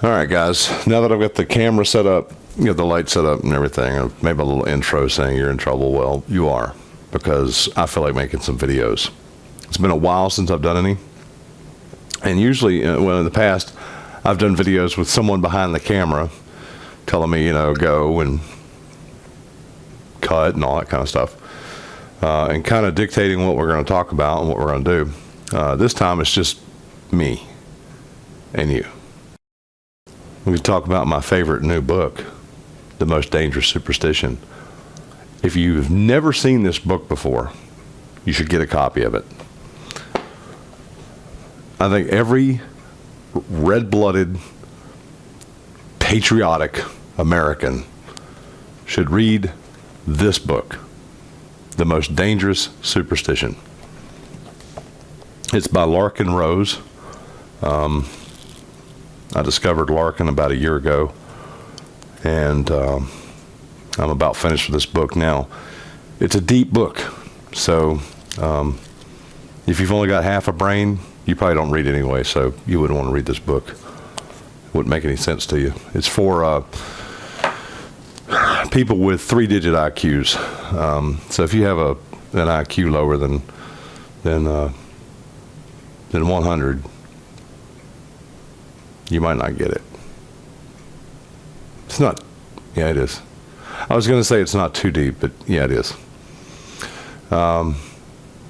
All right, guys, now that I've got the camera set up, the light set up and everything, maybe a little intro saying you're in trouble. Well, you are, because I feel like making some videos. It's been a while since I've done any. And usually, well, in the past, I've done videos with someone behind the camera telling me, go and cut and all that kind of stuff. And kind of dictating what we're going to talk about and what we're going to do. This time, it's just me and you. We can talk about my favorite new book, The Most Dangerous Superstition. If you've never seen this book before, you should get a copy of it. I think every red-blooded, patriotic American should read this book, The Most Dangerous Superstition. It's by Larkin Rose. I discovered Larkin about a year ago, and I'm about finished with this book now. It's a deep book, so if you've only got half a brain, you probably don't read it anyway, so you wouldn't want to read this book. It wouldn't make any sense to you. It's for people with 3-digit IQs. So if you have an IQ lower than 100, you might not get it. It's not, yeah, it is. I was going to say it's not too deep, but yeah, it is.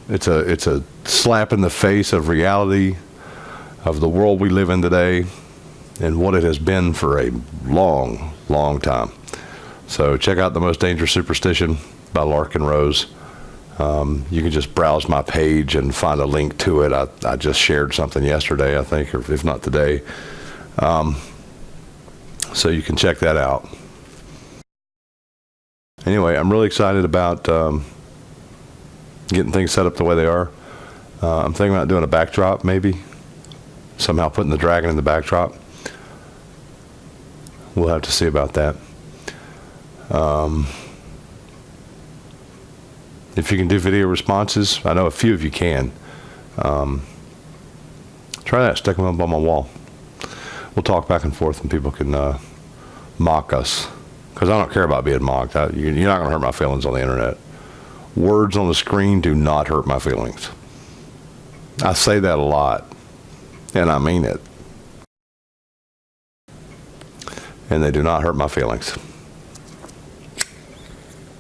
It's a slap in the face of reality, of the world we live in today, and what it has been for a long, long time. So check out The Most Dangerous Superstition by Larkin Rose. You can just browse my page and find a link to it. I just shared something yesterday, I think, or if not today. So you can check that out. Anyway, I'm really excited about getting things set up the way they are. I'm thinking about doing a backdrop, maybe. Somehow putting the dragon in the backdrop. We'll have to see about that. If you can do video responses, I know a few of you can. Try that, stick them up on my wall. We'll talk back and forth and people can mock us. Because I don't care about being mocked. You're not going to hurt my feelings on the internet. Words on the screen do not hurt my feelings. I say that a lot, and I mean it. And they do not hurt my feelings.